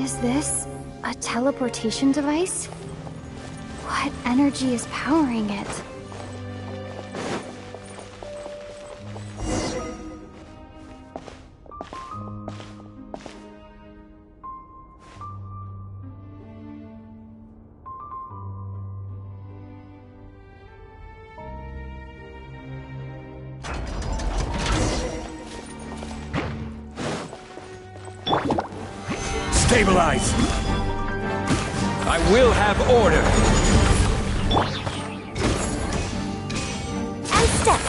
Is this a teleportation device? What energy is powering it? Stabilize! I will have order! And step!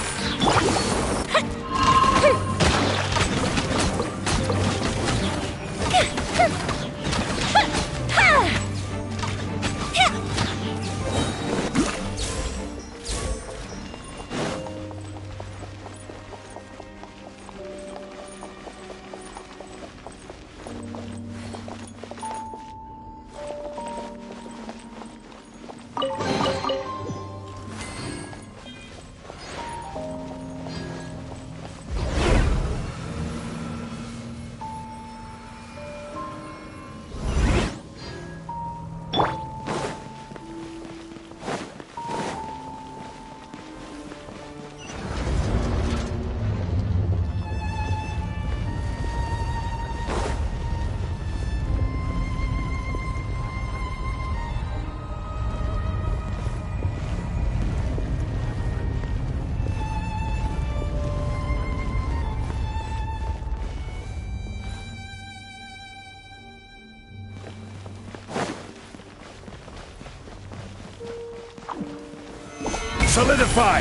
Solidify!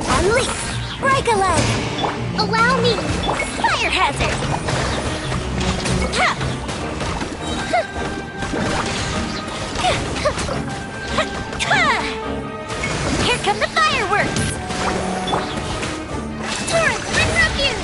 Unleash! Break a leg! Allow me! Fire hazard! Ha! Here come the fireworks! Torrent, bring refuge!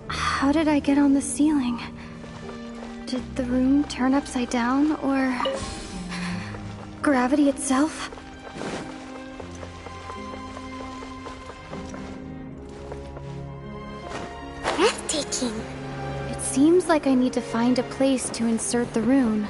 How did I get on the ceiling? Did the room turn upside down, or gravity itself? Breathtaking. It seems like I need to find a place to insert the rune.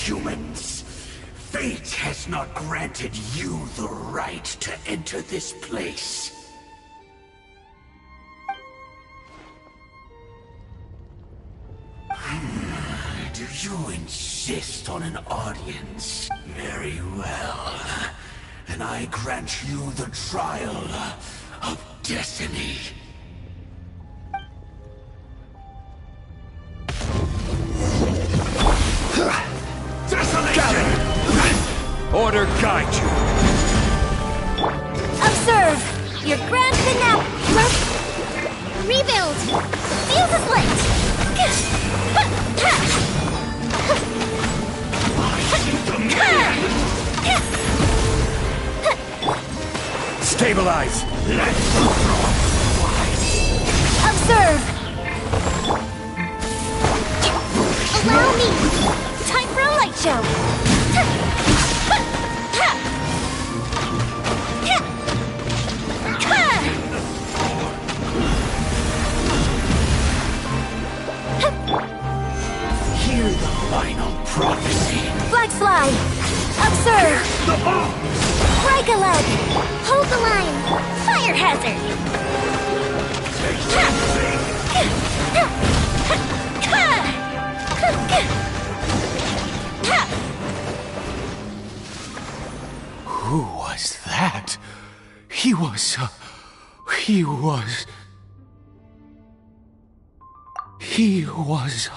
Humans! Fate has not granted you the right to enter this place. Do you insist on an audience? Very well. Then I grant you the trial of destiny. Gather! Order guide you! Observe! Your grand finale! Rebuild! Feel the light! Stabilize! Observe! Allow me! Time for a light show! Hear the final prophecy. Flag slide! Observe! The ball! Break a leg! Hold the line! Fire hazard! Who was that? He was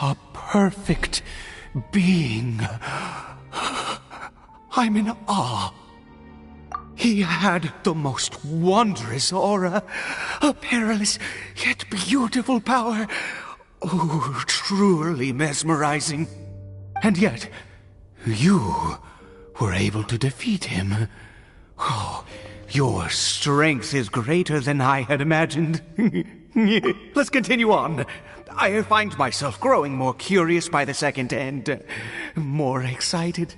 a perfect being. I'm in awe. He had the most wondrous aura, a perilous yet beautiful power. Oh, truly mesmerizing. And yet, you were able to defeat him. Oh, your strength is greater than I had imagined. Let's continue on. I find myself growing more curious by the second and more excited.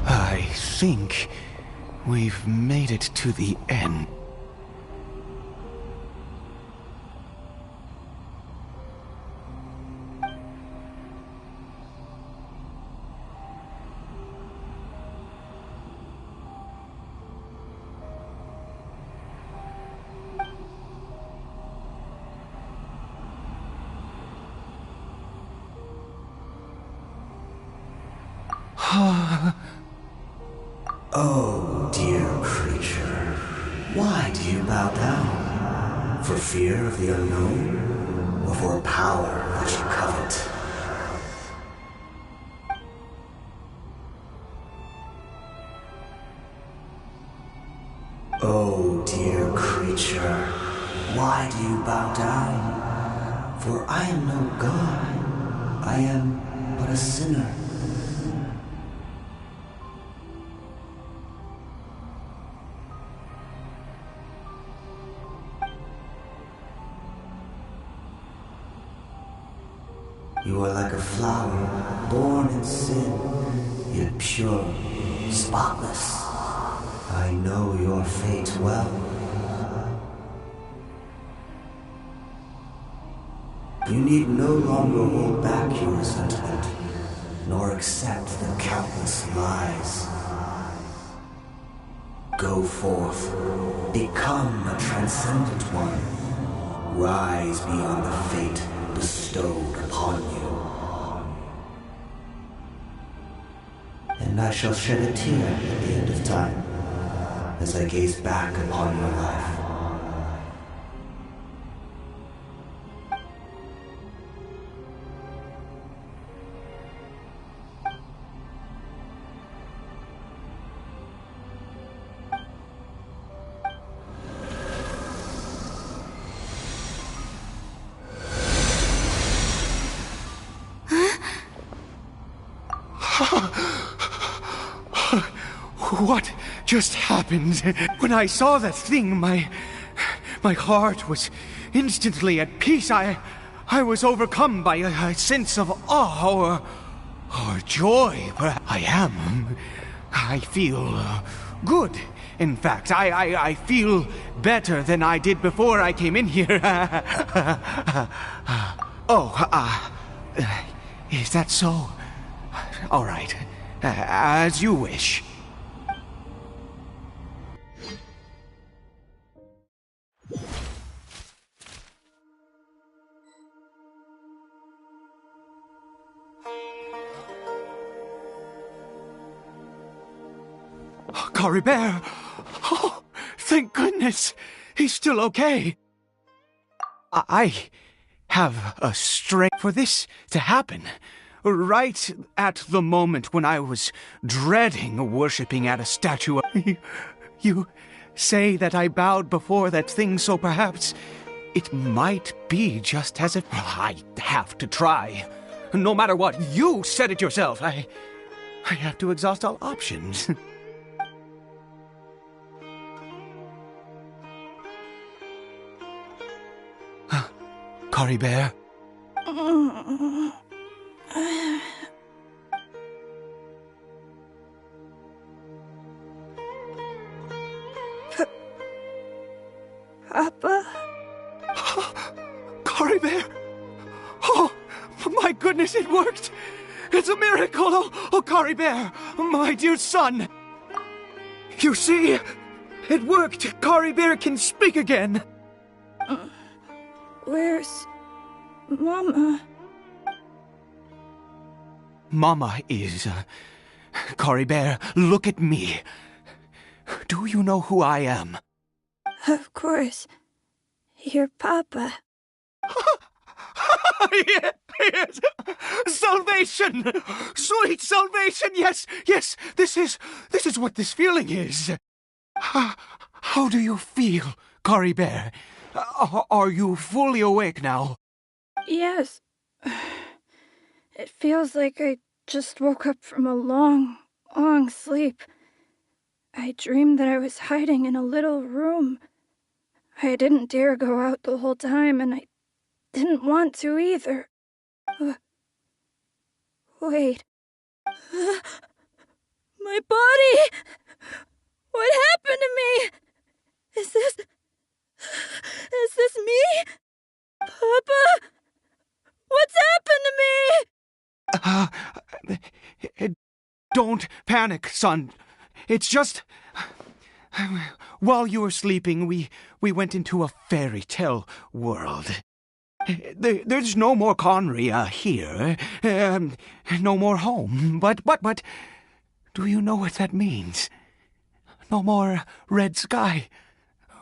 I think we've made it to the end. Oh, dear creature, why do you bow down? For fear of the unknown? Or for power that you covet? Oh, dear creature, why do you bow down? For I am no god, I am but a sinner. You are like a flower, born in sin, yet pure, spotless. I know your fate well. You need no longer hold back your resentment, nor accept the countless lies. Go forth, become a transcendent one. Rise beyond the fate bestowed upon you. And I shall shed a tear at the end of time, as I gaze back upon your life. What just happened? When I saw that thing, my heart was instantly at peace. I was overcome by a sense of awe or joy. I feel good. In fact, I feel better than I did before I came in here. Is that so? All right, as you wish. Caribert! Oh, thank goodness! He's still okay! I have a strength for this to happen. Right at the moment when I was dreading worshipping at a statue of... You say that I bowed before that thing, so perhaps it might be just as if... I have to try. No matter what, you said it yourself. I have to exhaust all options. Caribert? Papa? Caribert! Oh, my goodness, it worked! It's a miracle! Oh, Caribert, my dear son! You see, it worked! Caribert can speak again! Where's Mama? Mama is... Caribert, look at me. Do you know who I am? Of course. Your Papa. Yes! Salvation! Sweet salvation! Yes! This is what this feeling is. How do you feel, Caribert? Are you fully awake now? Yes. It feels like I just woke up from a long, long sleep. I dreamed that I was hiding in a little room. I didn't dare go out the whole time, and I didn't want to either. Wait. My body! What happened to me? Is this me? Papa? What's happened to me? Don't panic, son. It's just... While you were sleeping, we went into a fairy tale world. There's no more Conry here. No more home. But... Do you know what that means? No more red sky.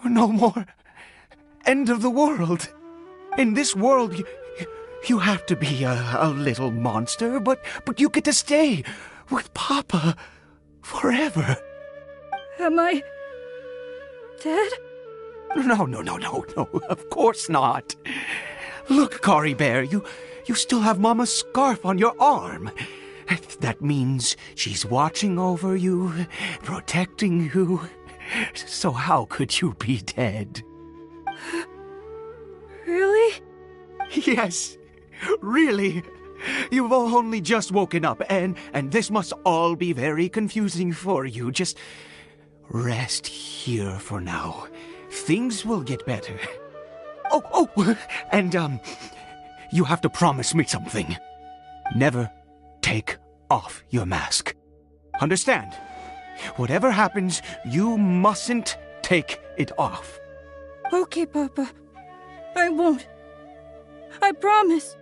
No more... end of the world. In this world, you have to be a little monster, but you get to stay with Papa forever. Am I dead? No, of course not. Look, Caribert, you still have Mama's scarf on your arm. That means she's watching over you, protecting you. So how could you be dead? Really? Yes, really. You've only just woken up, and this must all be very confusing for you. Just rest here for now. Things will get better. Oh, and, you have to promise me something. Never take off your mask. Understand? Whatever happens, you mustn't take it off. Okay, Papa. I won't. I promise.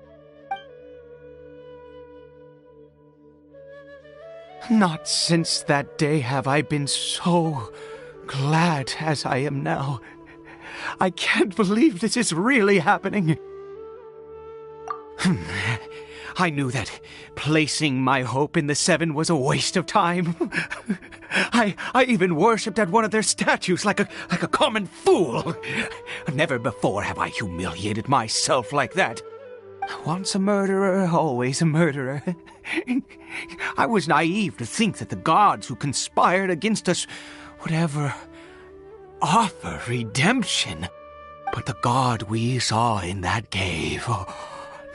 Not since that day have I been so glad as I am now. I can't believe this is really happening. I knew that placing my hope in the Seven was a waste of time. I even worshipped at one of their statues like a common fool. Never before have I humiliated myself like that. Once a murderer, always a murderer. I was naive to think that the gods who conspired against us would ever offer redemption. But the god we saw in that cave,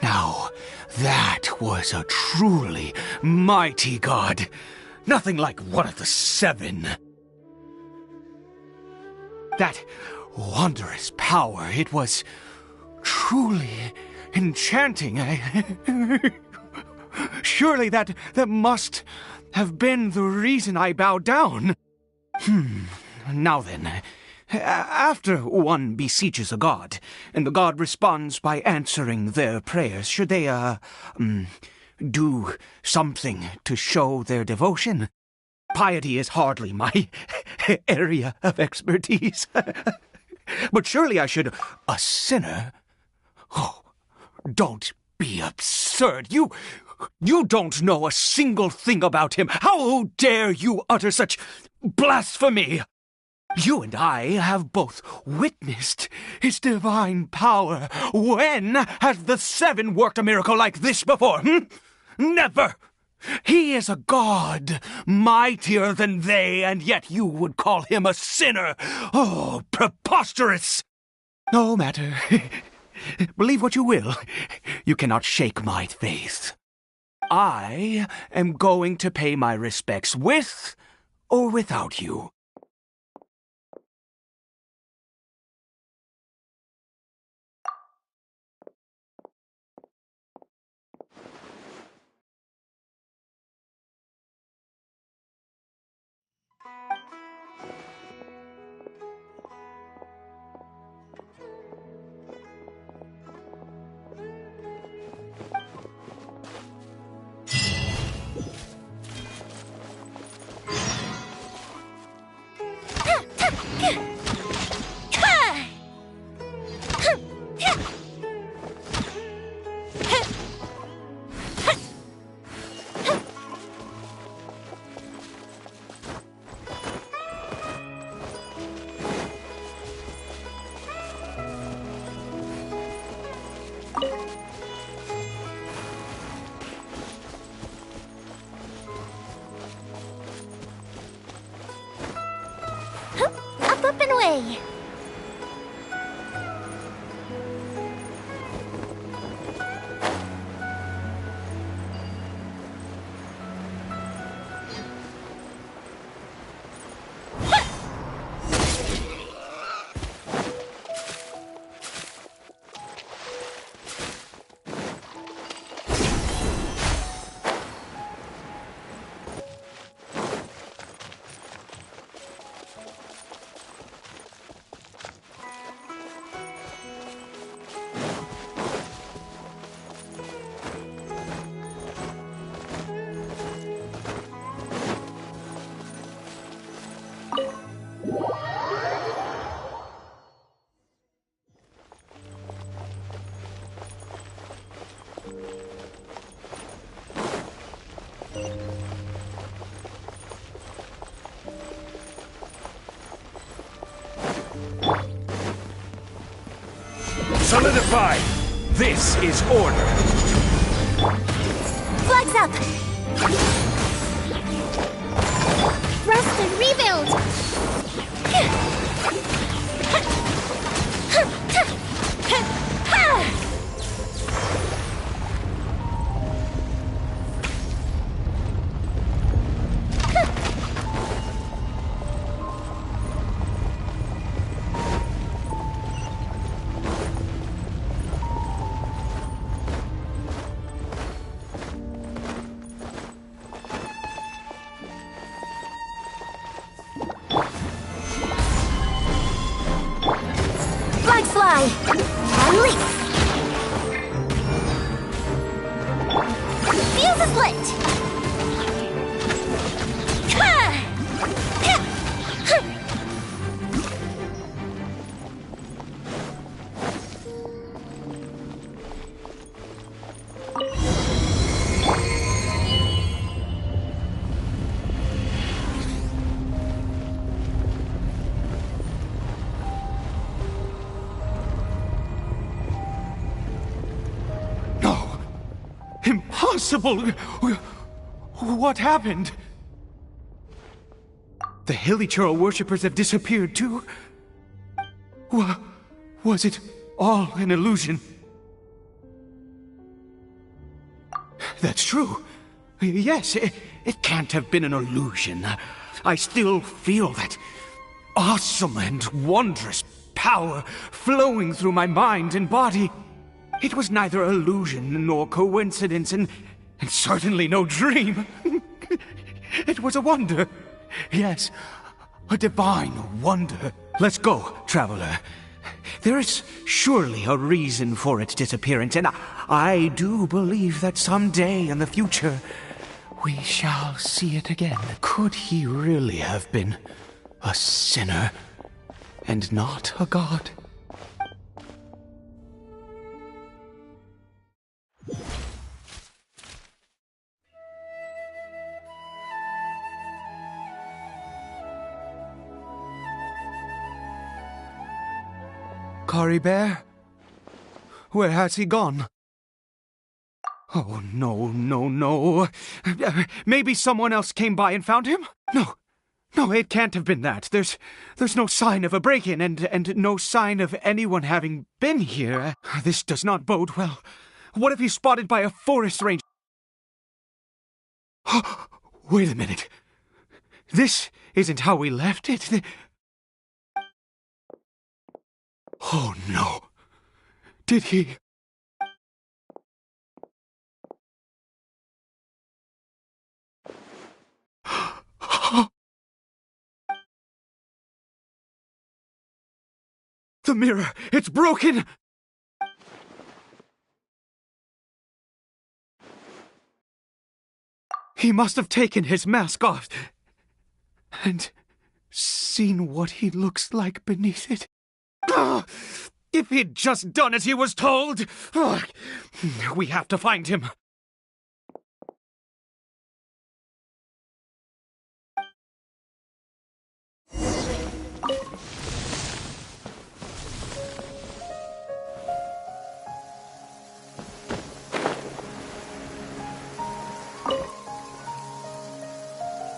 now that was a truly mighty god. Nothing like one of the Seven. That wondrous power, it was truly enchanting. Surely that must have been the reason I bowed down. Now then, after one beseeches a god, and the god responds by answering their prayers, should they, do something to show their devotion? Piety is hardly my area of expertise. But surely I should... A sinner? Oh, don't be absurd. You don't know a single thing about him. How dare you utter such blasphemy? You and I have both witnessed his divine power. When has the Seven worked a miracle like this before? Never! He is a god, mightier than they, and yet you would call him a sinner. Oh, preposterous! No matter. Believe what you will. You cannot shake my faith. I am going to pay my respects with or without you. Up and away. Solidify! This is order! Flags up! Rest and rebuild! split! No! Impossible! What happened? The Hilichurl worshippers have disappeared too? Was it all an illusion? That's true. Yes, it can't have been an illusion. I still feel that awesome and wondrous power flowing through my mind and body. It was neither illusion nor coincidence, and certainly no dream. It was a wonder. Yes, a divine wonder. Let's go, traveler. There is surely a reason for its disappearance, and I do believe that someday in the future we shall see it again. Could he really have been a sinner and not a god? Cory Bear? Where has he gone? Oh, no. Maybe someone else came by and found him? No, it can't have been that. There's no sign of a break-in and no sign of anyone having been here. This does not bode well. What if he's spotted by a forest ranger? Wait a minute. This isn't how we left it. Oh, no. Did he... The mirror! It's broken! He must have taken his mask off and seen what he looks like beneath it. If he'd just done as he was told! We have to find him.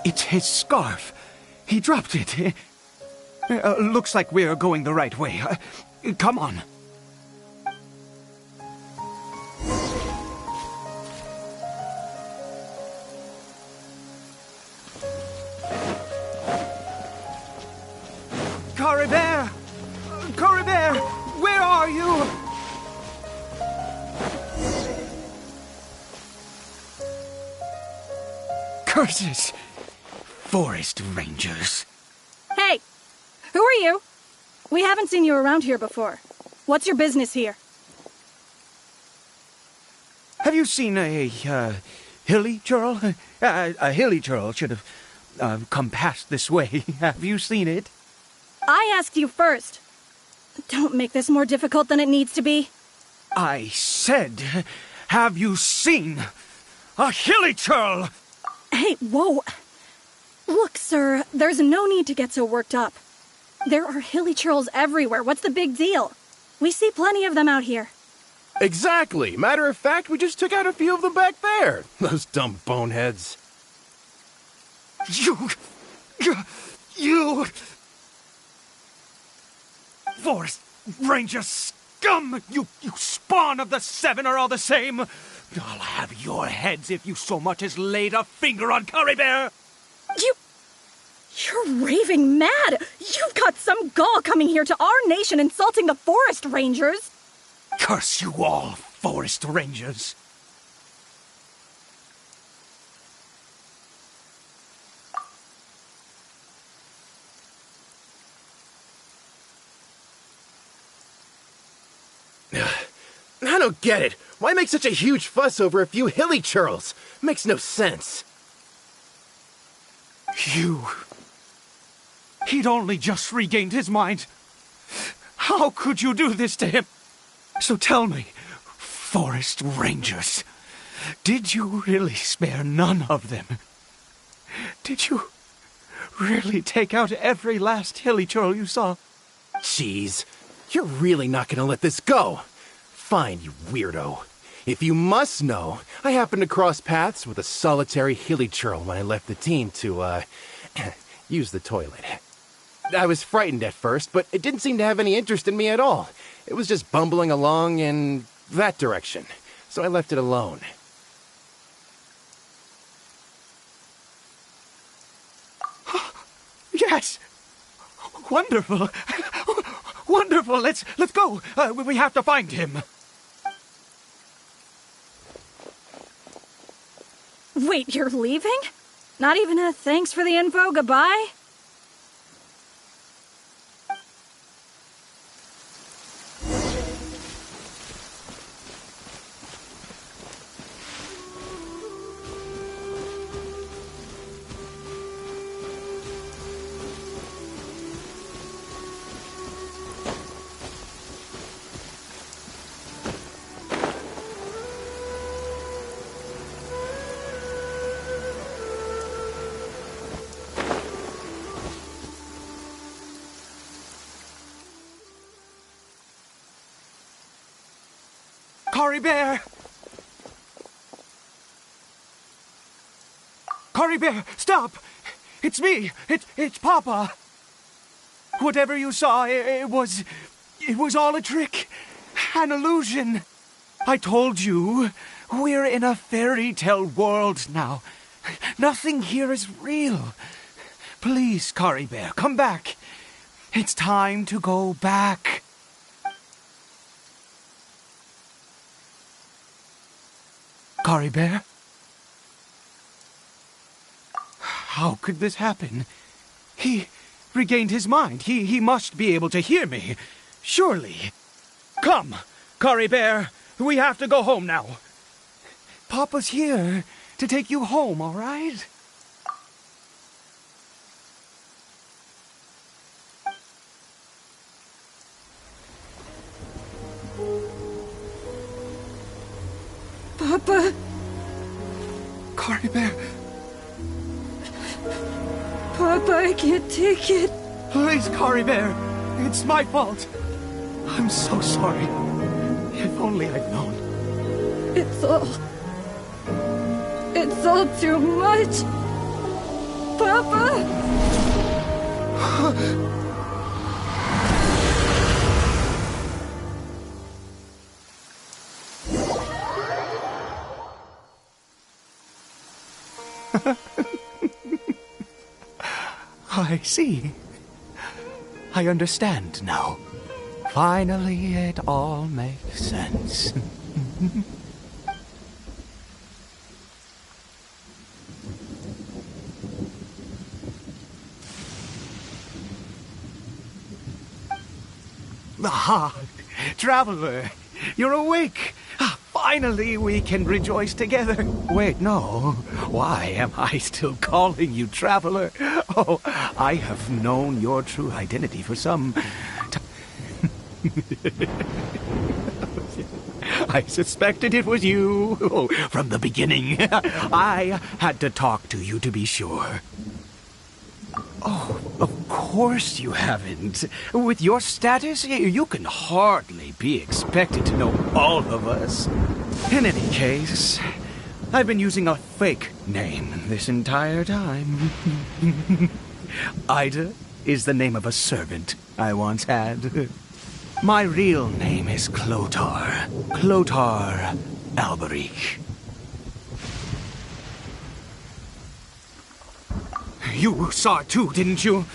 It's his scarf. He dropped it. Looks like we're going the right way. Come on. Cory Bear! Cory Bear! Where are you? Curses! Forest rangers. Hey! Who are you? We haven't seen you around here before. What's your business here? Have you seen a Hilichurl? A Hilichurl should have come past this way. Have you seen it? I asked you first. Don't make this more difficult than it needs to be. I said, have you seen a Hilichurl? Hey, whoa. Look, sir, there's no need to get so worked up. There are Hilichurls everywhere. What's the big deal? We see plenty of them out here. Exactly. Matter of fact, we just took out a few of them back there. Those dumb boneheads. You... Forest Ranger scum! You spawn of the Seven are all the same! I'll have your heads if you so much as laid a finger on Cory Bear! You're raving mad! You've got some gall coming here to our nation insulting the Forest Rangers! Curse you all, Forest Rangers! I don't get it. Why make such a huge fuss over a few hilly churls? Makes no sense. He'd only just regained his mind. How could you do this to him? So tell me, Forest Rangers, did you really spare none of them? Did you really take out every last hilly churl you saw? Jeez, you're really not gonna let this go. Fine, you weirdo. If you must know, I happened to cross paths with a solitary hilly churl when I left the team to, use the toilet. I was frightened at first, but it didn't seem to have any interest in me at all. It was just bumbling along in that direction, so I left it alone. Yes! Wonderful! Wonderful! Let's go! We have to find him! Wait, you're leaving? Not even a thanks for the info, goodbye? Cory Bear! Cory Bear, stop! It's me! It's Papa! Whatever you saw, it was all a trick. An illusion. I told you, we're in a fairy tale world now. Nothing here is real. Please, Cory Bear, come back. It's time to go back. Cory Bear? How could this happen? He regained his mind. He must be able to hear me. Surely. Come, Cory Bear. We have to go home now. Papa's here to take you home, all right? Papa? Cory Bear, Papa, I can't take it. please, Cory Bear. It's my fault. I'm so sorry. If only I'd known. It's all too much. Papa! I see. I understand now. Finally, it all makes sense. Ah, Traveler, you're awake. Finally, we can rejoice together. Wait, no. Why am I still calling you Traveler? Oh, I have known your true identity for some time. I suspected it was you from the beginning. I had to talk to you to be sure. Oh, of course you haven't. With your status, you can hardly be expected to know all of us. In any case, I've been using a fake name this entire time. Ida is the name of a servant I once had. My real name is Clotar. Clotar Alberic. You saw it too, didn't you?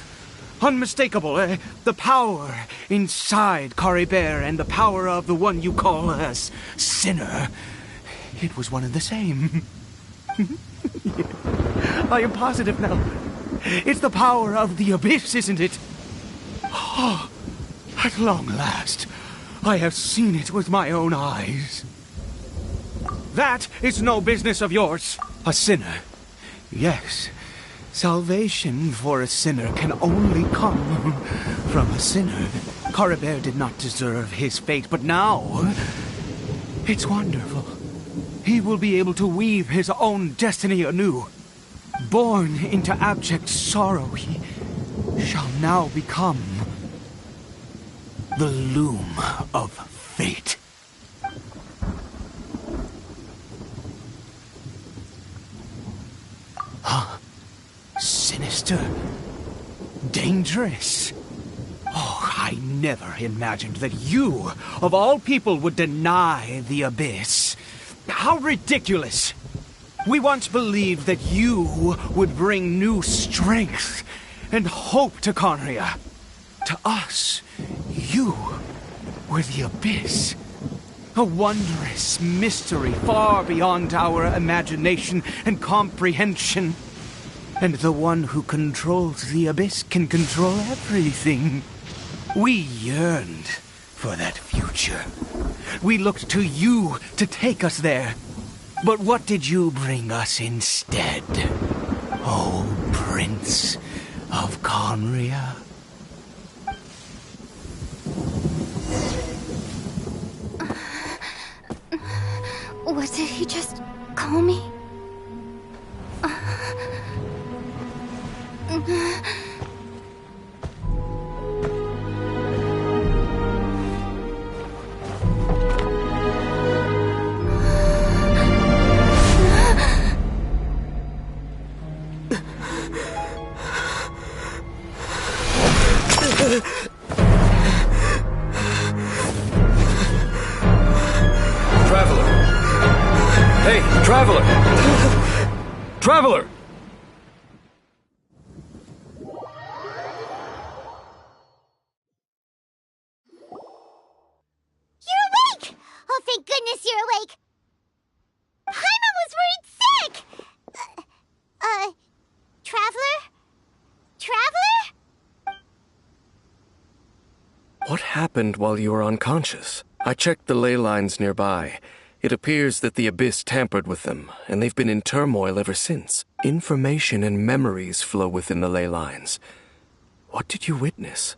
Unmistakable, the power inside Cory Bear and the power of the one you call a sinner. It was one and the same. I am positive now. It's the power of the abyss, isn't it? Oh, at long last, I have seen it with my own eyes. That is no business of yours. A sinner. Yes. Salvation for a sinner can only come from a sinner. Caribert did not deserve his fate, but now it's wonderful. He will be able to weave his own destiny anew. Born into abject sorrow, he shall now become the loom of fate. Sinister. Dangerous. Oh, I never imagined that you, of all people, would deny the abyss. How ridiculous! We once believed that you would bring new strength and hope to Conria. To us, you were the abyss. A wondrous mystery far beyond our imagination and comprehension. And the one who controls the abyss can control everything. We yearned for that future. We looked to you to take us there. But what did you bring us instead? Oh, Prince of Conria? What did he just call me? Traveler! Hey, Traveler! Traveler! You're awake! Oh, thank goodness you're awake! Paimon was worried sick! Traveler? Traveler? What happened while you were unconscious? I checked the ley lines nearby. It appears that the Abyss tampered with them, and they've been in turmoil ever since. Information and memories flow within the ley lines. What did you witness?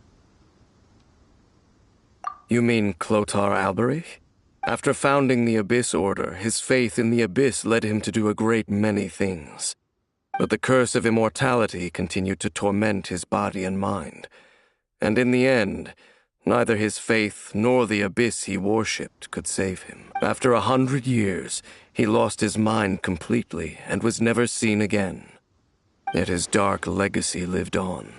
You mean Clotar Alberich? After founding the Abyss Order, his faith in the Abyss led him to do a great many things. But the curse of immortality continued to torment his body and mind. And in the end, neither his faith nor the Abyss he worshipped could save him. After 100 years, he lost his mind completely and was never seen again. Yet his dark legacy lived on.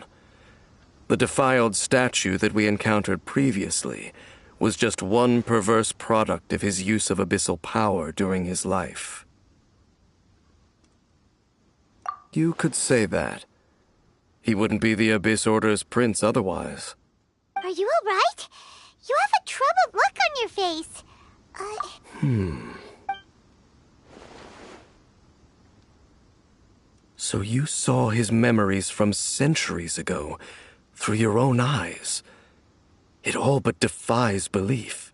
The defiled statue that we encountered previously was just one perverse product of his use of abyssal power during his life. You could say that. He wouldn't be the Abyss Order's prince otherwise. Are you alright? You have a troubled look on your face. So you saw his memories from centuries ago, through your own eyes. It all but defies belief.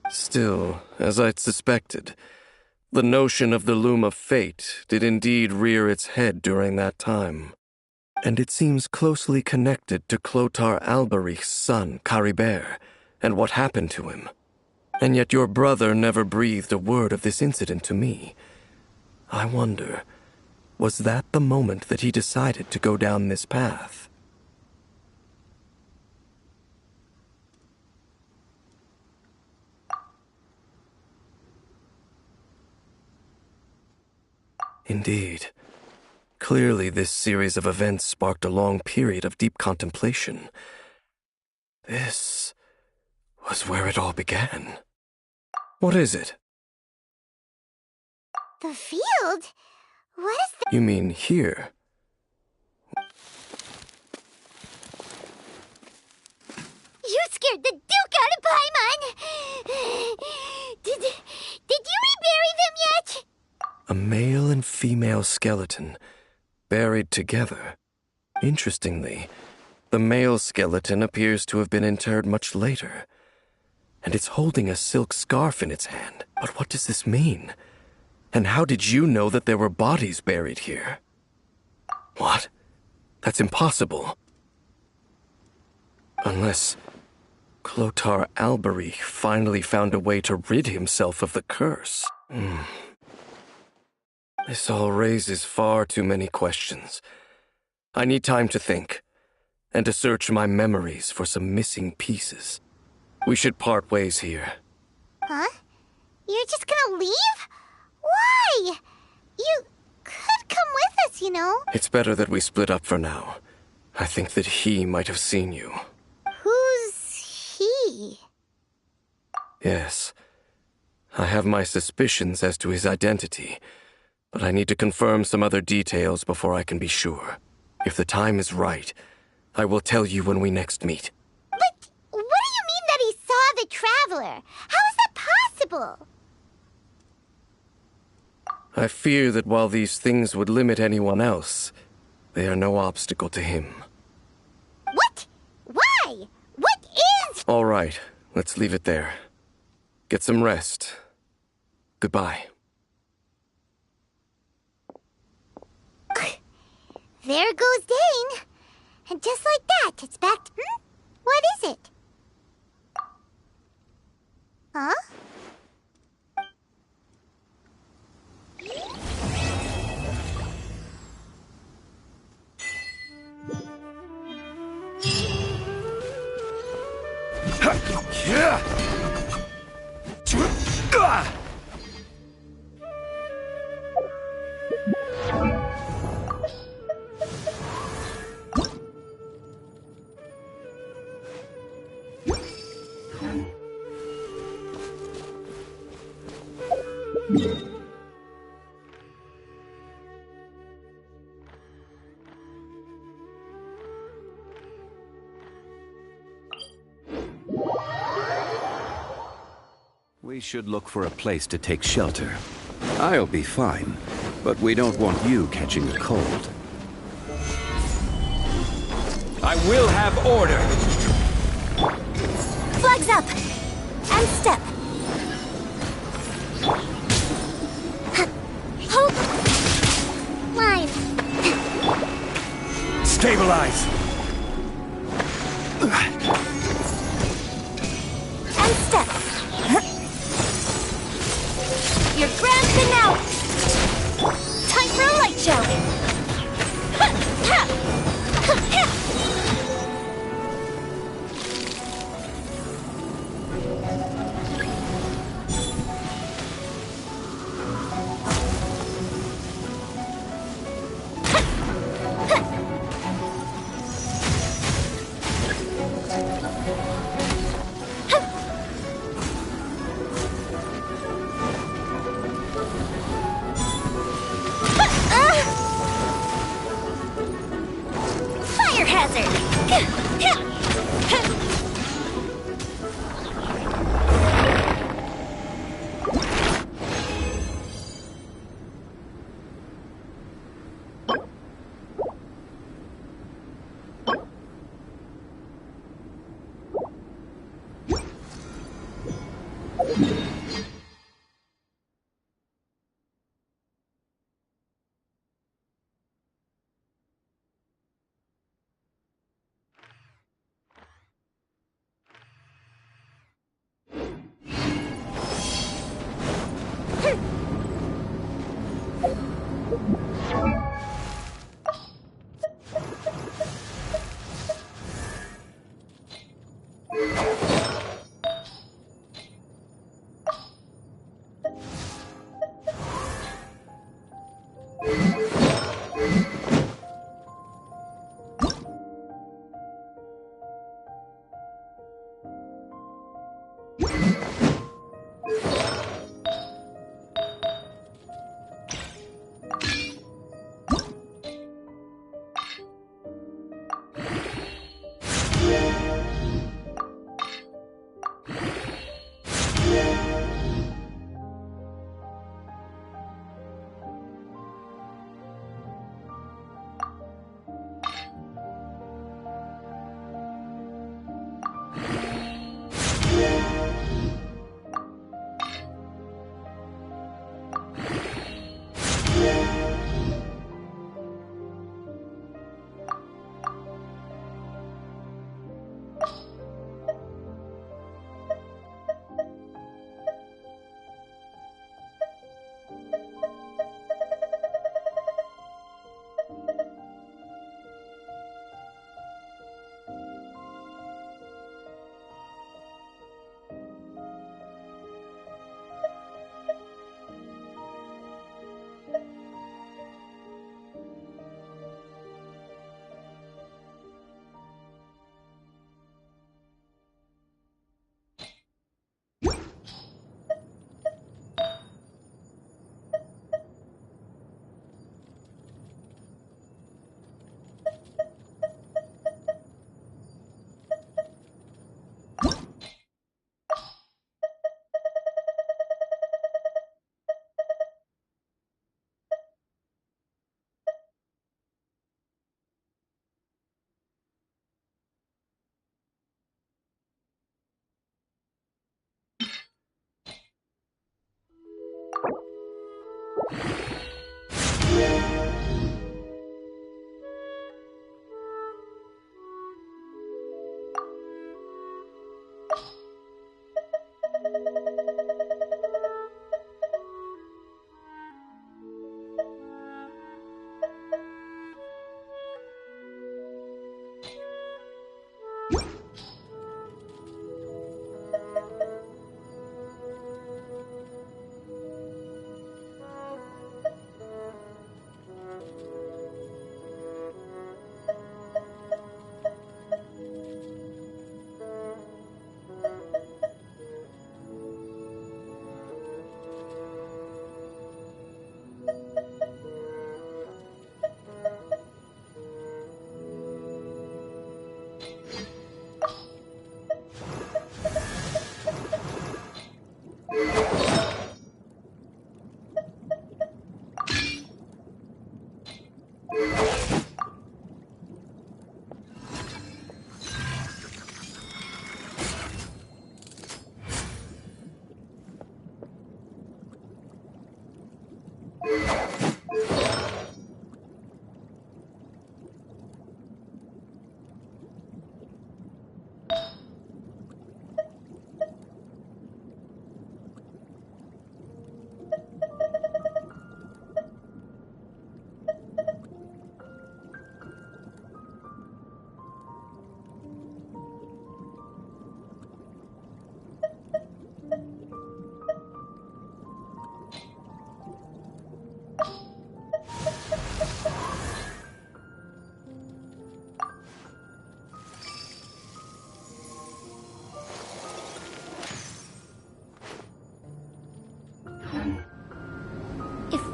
Still, as I'd suspected, the notion of the Loom of Fate did indeed rear its head during that time. And it seems closely connected to Clotar Alberich's son, Caribert, and what happened to him. And yet your brother never breathed a word of this incident to me. I wonder, was that the moment that he decided to go down this path? Indeed. Clearly, this series of events sparked a long period of deep contemplation. This was where it all began. What is it? The field? What is that? You mean here? You scared the Duke out of Paimon! Did you rebury them yet? A male and female skeleton, buried together. Interestingly, the male skeleton appears to have been interred much later. and it's holding a silk scarf in its hand. But what does this mean? And how did you know that there were bodies buried here? What? That's impossible. Unless Clothar Alberich finally found a way to rid himself of the curse. This all raises far too many questions. I need time to think, and to search my memories for some missing pieces. We should part ways here. Huh? You're just gonna leave? Why? You could come with us, you know. It's better that we split up for now. I think that he might have seen you. Who's he? Yes. I have my suspicions as to his identity, but I need to confirm some other details before I can be sure. If the time is right, I will tell you when we next meet. But what do you mean that he saw the Traveler? How is that possible? I fear that while these things would limit anyone else, they are no obstacle to him. What? Why? What is... All right, let's leave it there. Get some rest. Goodbye. There goes Dane. And just like that, it's back to... What is it? Huh? We should look for a place to take shelter. I'll be fine, but we don't want you catching a cold. I will have order! Flags up! And step! Hope! Line! Stabilize! And step! You're grasping now! Time for a light show! Fire hazard!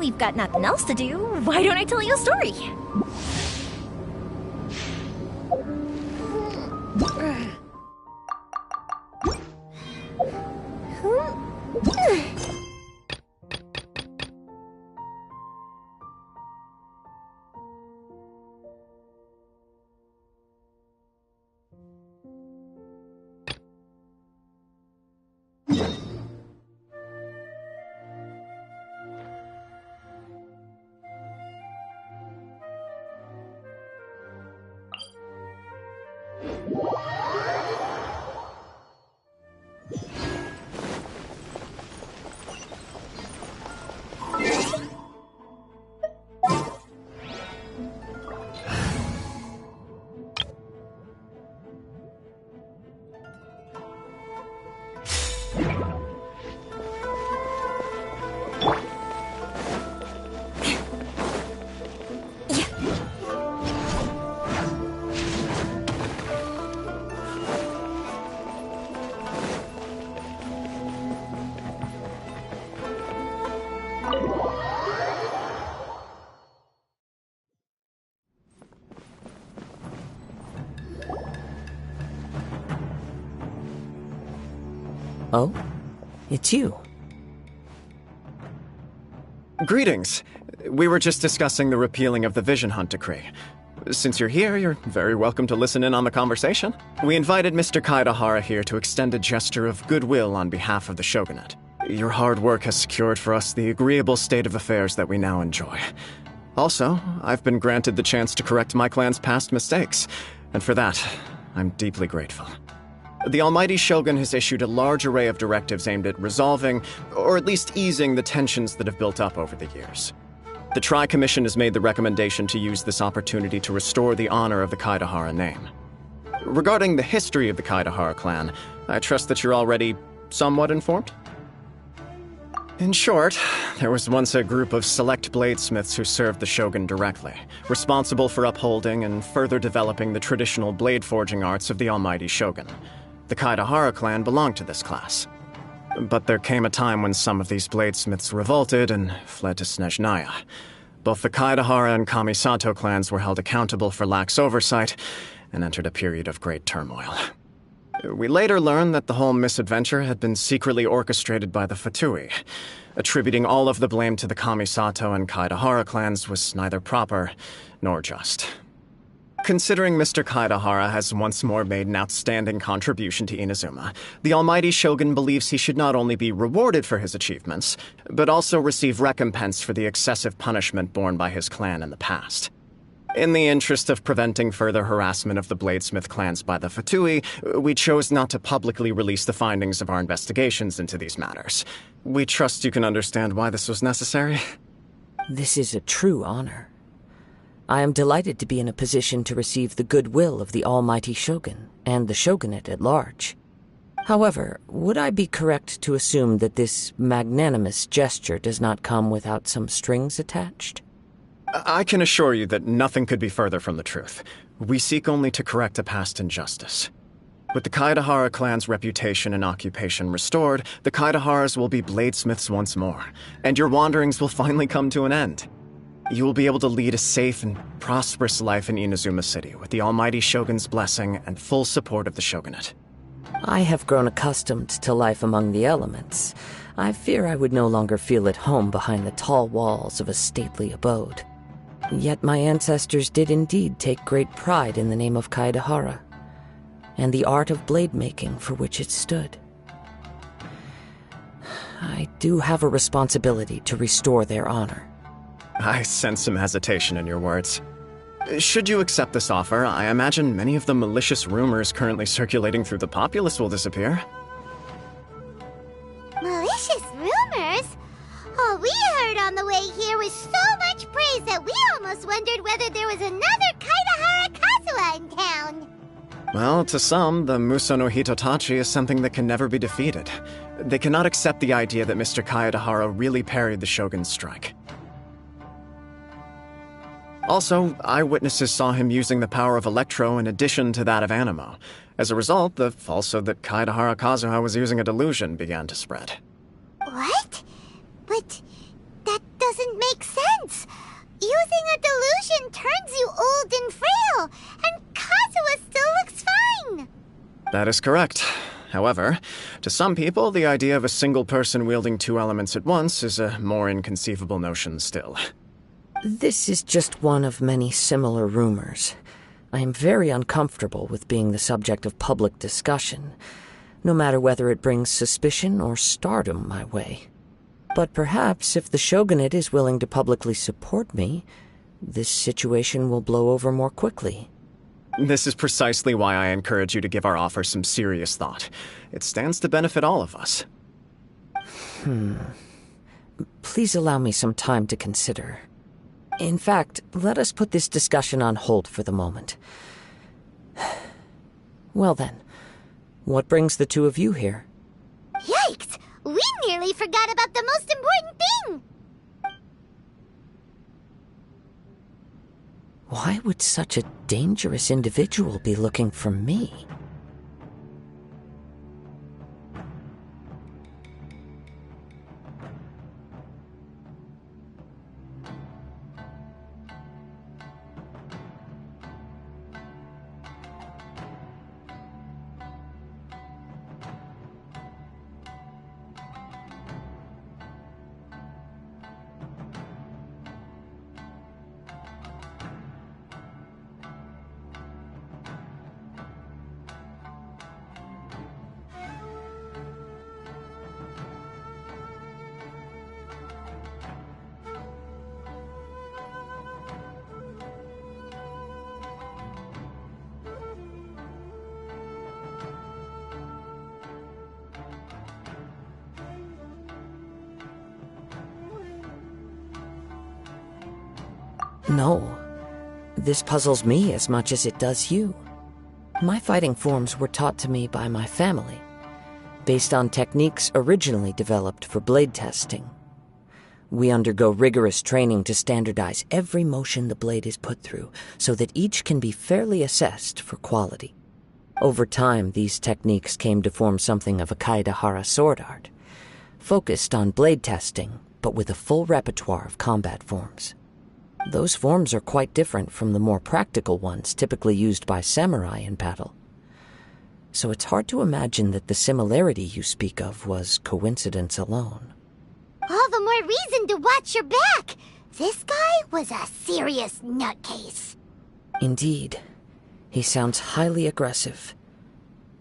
we've got nothing else to do, why don't I tell you a story? Oh? It's you. Greetings. We were just discussing the repealing of the Vision Hunt Decree. Since you're here, you're very welcome to listen in on the conversation. We invited Mr. Kaidahara here to extend a gesture of goodwill on behalf of the Shogunate. Your hard work has secured for us the agreeable state of affairs that we now enjoy. Also, I've been granted the chance to correct my clan's past mistakes, and for that, I'm deeply grateful. The Almighty Shogun has issued a large array of directives aimed at resolving, or at least easing, the tensions that have built up over the years. The Tri-Commission has made the recommendation to use this opportunity to restore the honor of the Kaidahara name. Regarding the history of the Kaidahara clan, I trust that you're already somewhat informed? In short, there was once a group of select bladesmiths who served the Shogun directly, responsible for upholding and further developing the traditional blade forging arts of the Almighty Shogun. The Kaidahara clan belonged to this class. But there came a time when some of these bladesmiths revolted and fled to Snezhnaya. Both the Kaidahara and Kamisato clans were held accountable for lax oversight and entered a period of great turmoil. We later learned that the whole misadventure had been secretly orchestrated by the Fatui. Attributing all of the blame to the Kamisato and Kaidahara clans was neither proper nor just. Considering Mr. Kaidahara has once more made an outstanding contribution to Inazuma, the Almighty Shogun believes he should not only be rewarded for his achievements, but also receive recompense for the excessive punishment borne by his clan in the past. In the interest of preventing further harassment of the Bladesmith clans by the Fatui, we chose not to publicly release the findings of our investigations into these matters. We trust you can understand why this was necessary. This is a true honor. I am delighted to be in a position to receive the goodwill of the Almighty Shogun and the Shogunate at large. However, would I be correct to assume that this magnanimous gesture does not come without some strings attached? I can assure you that nothing could be further from the truth. We seek only to correct a past injustice. With the Kaidahara clan's reputation and occupation restored, the Kaidaharas will be bladesmiths once more, and your wanderings will finally come to an end. You will be able to lead a safe and prosperous life in Inazuma City with the Almighty Shogun's blessing and full support of the Shogunate. I have grown accustomed to life among the elements. I fear I would no longer feel at home behind the tall walls of a stately abode. Yet my ancestors did indeed take great pride in the name of Kaidahara, and the art of blade making for which it stood. I do have a responsibility to restore their honor. I sense some hesitation in your words. Should you accept this offer, I imagine many of the malicious rumors currently circulating through the populace will disappear. Malicious rumors? All we heard on the way here was so much praise that we almost wondered whether there was another Kaidahara Kazuha in town. Well, to some, the Muso no Hitotachi is something that can never be defeated. They cannot accept the idea that Mr. Kaidahara really parried the Shogun's strike. Also, eyewitnesses saw him using the power of Electro in addition to that of Animo. As a result, the falsehood that Kaidahara Kazuha was using a delusion began to spread. What? But that doesn't make That is correct. However, to some people, the idea of a single person wielding two elements at once is a more inconceivable notion still. This is just one of many similar rumors. I am very uncomfortable with being the subject of public discussion, no matter whether it brings suspicion or stardom my way. But perhaps if the Shogunate is willing to publicly support me, this situation will blow over more quickly. This is precisely why I encourage you to give our offer some serious thought. It stands to benefit all of us. Please allow me some time to consider. In fact, let us put this discussion on hold for the moment. Well then, what brings the two of you here? Yikes! We nearly forgot about the most important thing! Why would such a dangerous individual be looking for me? No. This puzzles me as much as it does you. My fighting forms were taught to me by my family, based on techniques originally developed for blade testing. We undergo rigorous training to standardize every motion the blade is put through, so that each can be fairly assessed for quality. Over time, these techniques came to form something of a Kaidahara sword art, focused on blade testing, but with a full repertoire of combat forms. Those forms are quite different from the more practical ones typically used by samurai in battle. So it's hard to imagine that the similarity you speak of was coincidence alone. All the more reason to watch your back! This guy was a serious nutcase. Indeed. He sounds highly aggressive.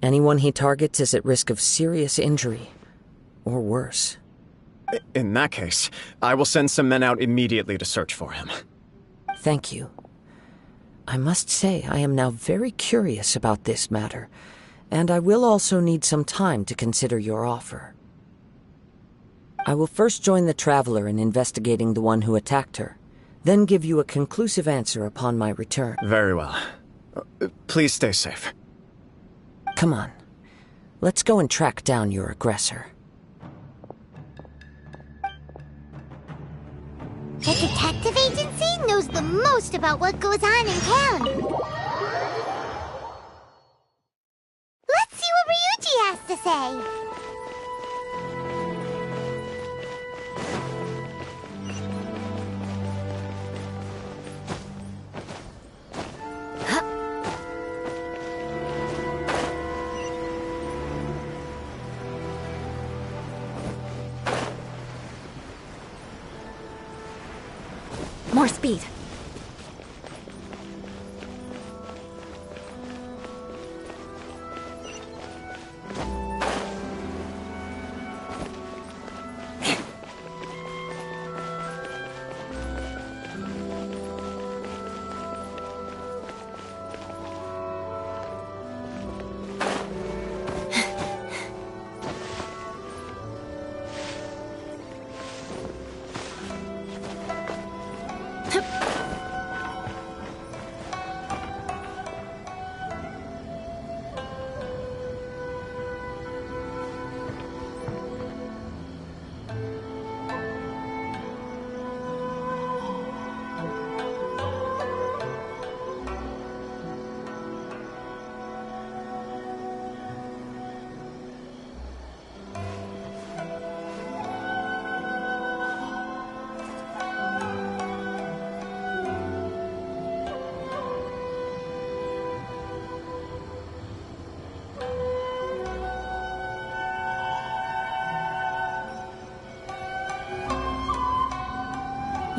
Anyone he targets is at risk of serious injury, or worse. In that case, I will send some men out immediately to search for him. Thank you. I must say I am now very curious about this matter, and I will also need some time to consider your offer. I will first join the Traveler in investigating the one who attacked her, then give you a conclusive answer upon my return. Very well. Please stay safe. Come on. Let's go and track down your aggressor. The detective agency knows the most about what goes on in town. Let's see what Ryuji has to say. More speed.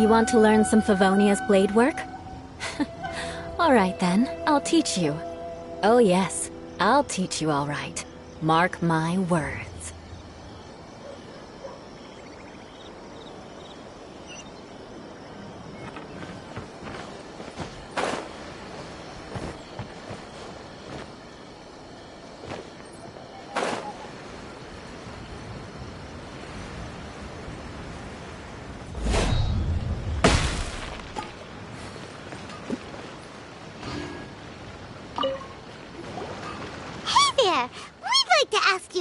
You want to learn some Favonia's blade work? All right then, I'll teach you. Oh yes, I'll teach you all right. Mark my words.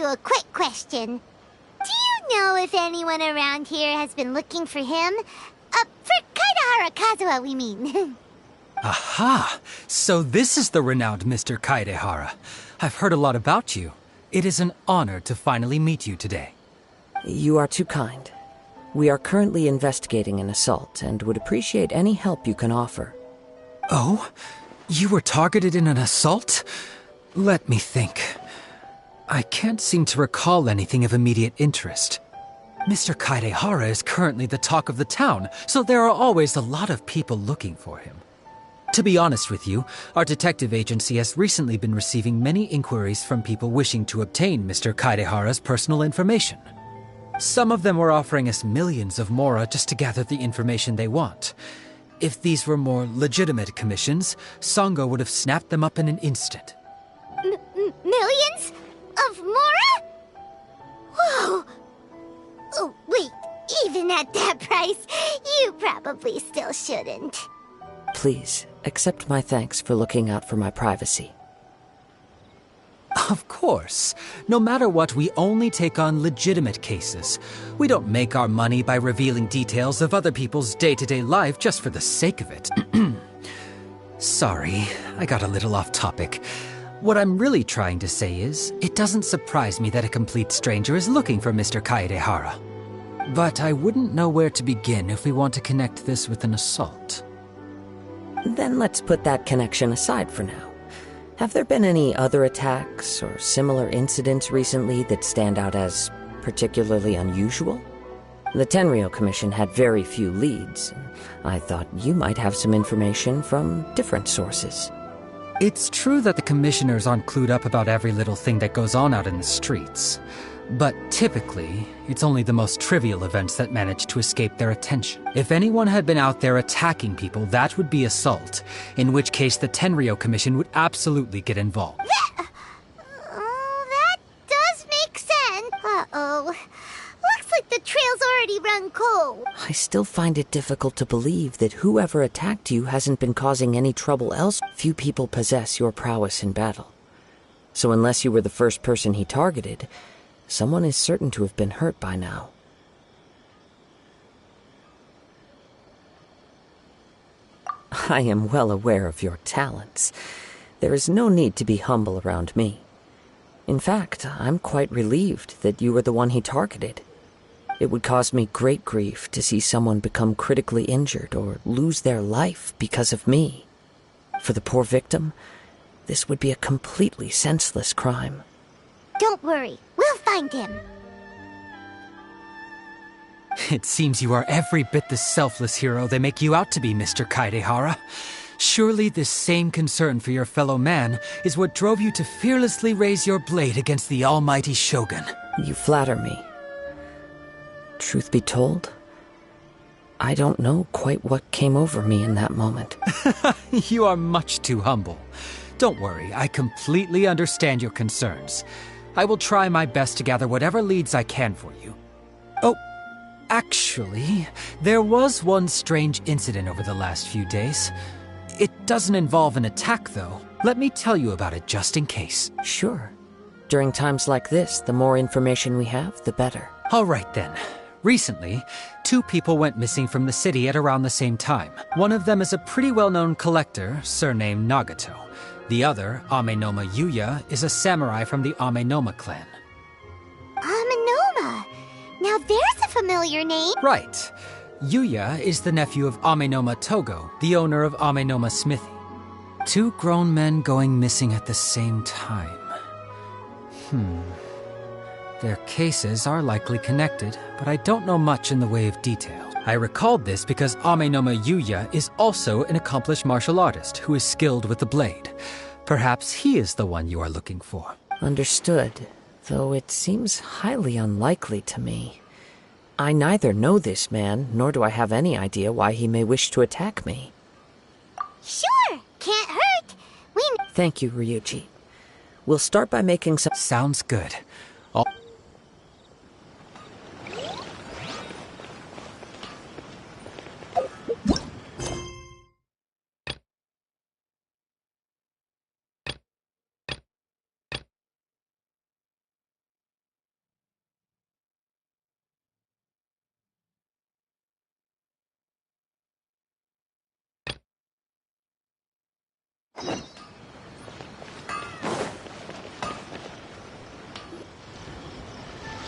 A quick question. Do you know if anyone around here has been looking for him? For Kaidahara Kazuha, we mean. Aha! So this is the renowned Mr. Kaidehara. I've heard a lot about you. It is an honor to finally meet you today. You are too kind. We are currently investigating an assault and would appreciate any help you can offer. Oh? You were targeted in an assault? Let me think. I can't seem to recall anything of immediate interest. Mr. Kaidehara is currently the talk of the town, so there are always a lot of people looking for him. To be honest with you, our detective agency has recently been receiving many inquiries from people wishing to obtain Mr. Kaidehara's personal information. Some of them were offering us millions of mora just to gather the information they want. If these were more legitimate commissions, Sango would have snapped them up in an instant. Millions? Of mora? Whoa! Oh, wait, even at that price, you probably still shouldn't. Please, accept my thanks for looking out for my privacy. Of course. No matter what, we only take on legitimate cases. We don't make our money by revealing details of other people's day-to-day life just for the sake of it. Sorry, I got a little off topic. What I'm really trying to say is, it doesn't surprise me that a complete stranger is looking for Mr. Kaidehara. But I wouldn't know where to begin if we want to connect this with an assault. Then let's put that connection aside for now. Have there been any other attacks or similar incidents recently that stand out as particularly unusual? The Tenryou Commission had very few leads. I thought you might have some information from different sources. It's true that the commissioners aren't clued up about every little thing that goes on out in the streets. But typically, it's only the most trivial events that manage to escape their attention. If anyone had been out there attacking people, that would be assault, in which case the Tenryou Commission would absolutely get involved. That does make sense. Uh-oh. Looks like the trail's already run cold. I still find it difficult to believe that whoever attacked you hasn't been causing any trouble else. Few people possess your prowess in battle. So unless you were the first person he targeted, someone is certain to have been hurt by now. I am well aware of your talents. There is no need to be humble around me. In fact, I'm quite relieved that you were the one he targeted. It would cause me great grief to see someone become critically injured or lose their life because of me. For the poor victim, this would be a completely senseless crime. Don't worry, we'll find him. It seems you are every bit the selfless hero they make you out to be, Mr. Kaidehara. Surely this same concern for your fellow man is what drove you to fearlessly raise your blade against the almighty Shogun. You flatter me. Truth be told, I don't know quite what came over me in that moment. You are much too humble. Don't worry, I completely understand your concerns. I will try my best to gather whatever leads I can for you. Oh, actually, there was one strange incident over the last few days. It doesn't involve an attack, though. Let me tell you about it just in case. Sure. During times like this, the more information we have, the better. All right, then. Recently, 2 people went missing from the city at around the same time. One of them is a pretty well-known collector, surnamed Nagato. The other, Amenoma Yuya, is a samurai from the Amenoma clan. Amenoma? Now there's a familiar name. Right. Yuya is the nephew of Amenoma Togo, the owner of Amenoma Smithy. 2 grown men going missing at the same time. Their cases are likely connected, but I don't know much in the way of detail. I recalled this because Amenoma Yuya is also an accomplished martial artist who is skilled with the blade. Perhaps he is the one you are looking for. Understood, though it seems highly unlikely to me. I neither know this man, nor do I have any idea why he may wish to attack me. Sure, can't hurt. Thank you, Ryuji. We'll start by making some... Sounds good.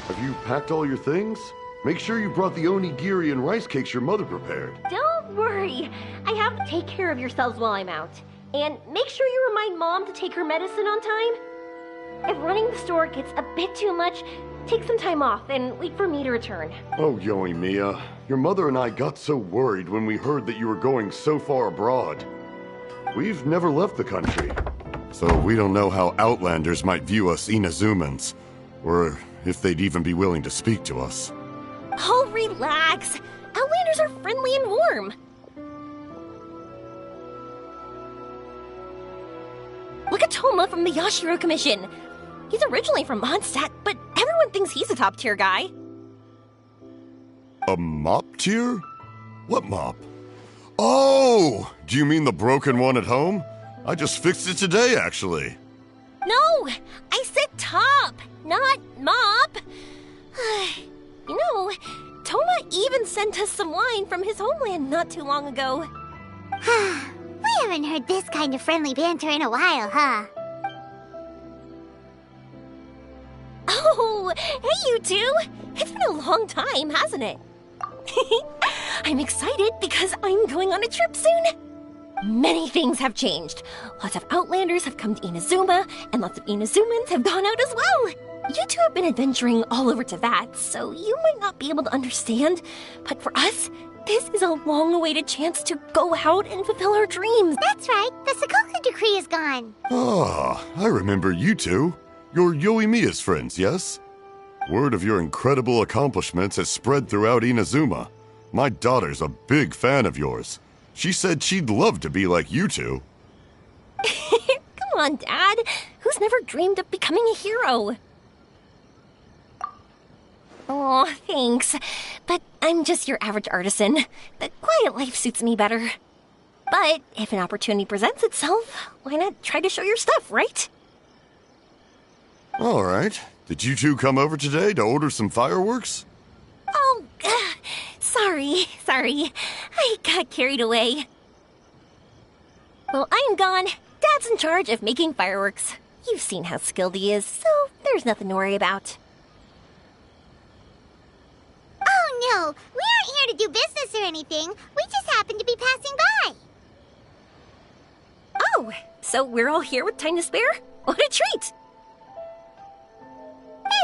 Have you packed all your things? Make sure you brought the onigiri and rice cakes your mother prepared. Don't worry. I have to take care of yourselves while I'm out. And make sure you remind Mom to take her medicine on time. If running the store gets a bit too much, take some time off and wait for me to return. Oh, Yoimiya, your mother and I got so worried when we heard that you were going so far abroad. We've never left the country, so we don't know how Outlanders might view us Inazumans, or if they'd even be willing to speak to us. Oh, relax. Outlanders are friendly and warm. Look at Toma from the Yashiro Commission. He's originally from Mondstadt, but everyone thinks he's a top-tier guy. A mop tier? What mop? Oh! Do you mean the broken one at home? I just fixed it today, actually. No! I said top, not mop. You know, Toma even sent us some wine from his homeland not too long ago. We haven't heard this kind of friendly banter in a while, huh? Oh, hey you two! It's been a long time, hasn't it? I'm excited because I'm going on a trip soon. Many things have changed. Lots of Outlanders have come to Inazuma, and lots of Inazumans have gone out as well. You two have been adventuring all over Teyvat, so you might not be able to understand, but for us, this is a long-awaited chance to go out and fulfill our dreams. That's right, the Sakoku decree is gone. Ah, I remember you two. You're Yoimiya's friends, yes? Word of your incredible accomplishments has spread throughout Inazuma. My daughter's a big fan of yours. She said she'd love to be like you two. Come on, Dad. Who's never dreamed of becoming a hero? Oh, thanks. But I'm just your average artisan. The quiet life suits me better. But if an opportunity presents itself, why not try to show your stuff, right? All right. Did you two come over today to order some fireworks? Oh, sorry. I got carried away. Well, I'm gone. Dad's in charge of making fireworks. You've seen how skilled he is, so there's nothing to worry about. Oh no, we aren't here to do business or anything. We just happen to be passing by. Oh, so we're all here with time to spare? What a treat!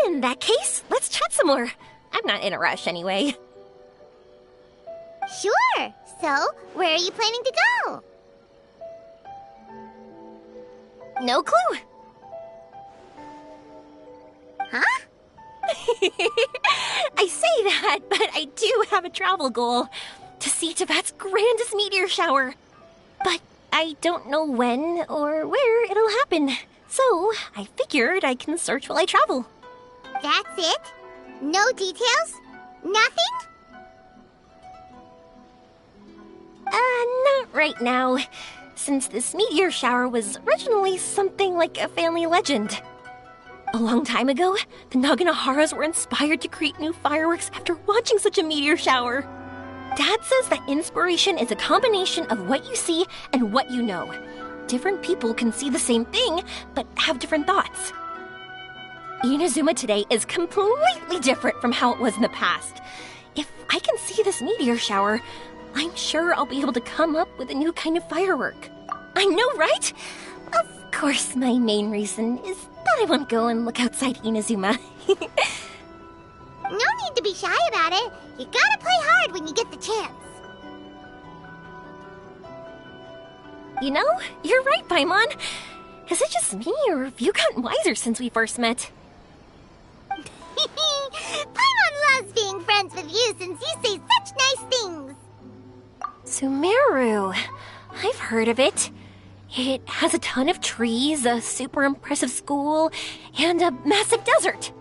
In that case, let's chat some more. I'm not in a rush anyway. Sure. So, where are you planning to go? No clue. Huh? I say that, but I do have a travel goal. To see Teyvat's grandest meteor shower. But I don't know when or where it'll happen. So, I figured I can search while I travel. That's it? No details? Nothing? Not right now. Since this meteor shower was originally something like a family legend. A long time ago, the Naganaharas were inspired to create new fireworks after watching such a meteor shower. Dad says that inspiration is a combination of what you see and what you know. Different people can see the same thing, but have different thoughts. Inazuma today is completely different from how it was in the past. If I can see this meteor shower, I'm sure I'll be able to come up with a new kind of firework. I know, right? Of course, my main reason is that I want to go and look outside Inazuma. No need to be shy about it. You gotta play hard when you get the chance. You know, you're right, Paimon. Is it just me, or have you gotten wiser since we first met? Paimon loves being friends with you since you say such nice things. Sumeru. I've heard of it. It has a ton of trees, a super impressive school, and a massive desert.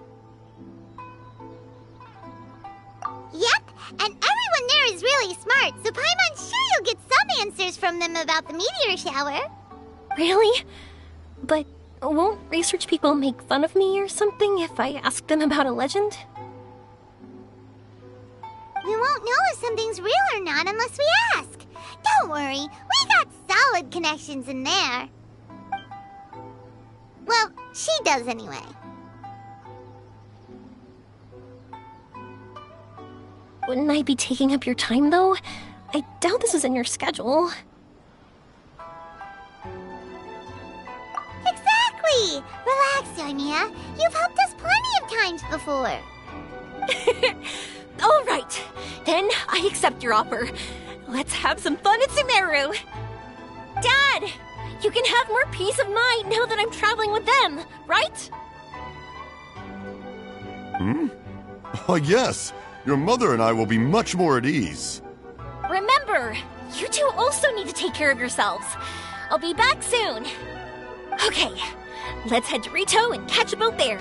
Yep, and everyone there is really smart, so Paimon's sure you'll get some answers from them about the meteor shower. Really? But won't research people make fun of me or something if I ask them about a legend? We won't know if something's real or not unless we ask. Don't worry, we got solid connections in there. Well, she does anyway. Wouldn't I be taking up your time, though? I doubt this is in your schedule. Exactly! Relax, Sonia. You've helped us plenty of times before. All right, then I accept your offer. Let's have some fun at Sumeru. Dad, you can have more peace of mind now that I'm traveling with them, right? Yes. Your mother and I will be much more at ease. Remember, you two also need to take care of yourselves. I'll be back soon. Okay, let's head to Rito and catch a boat there.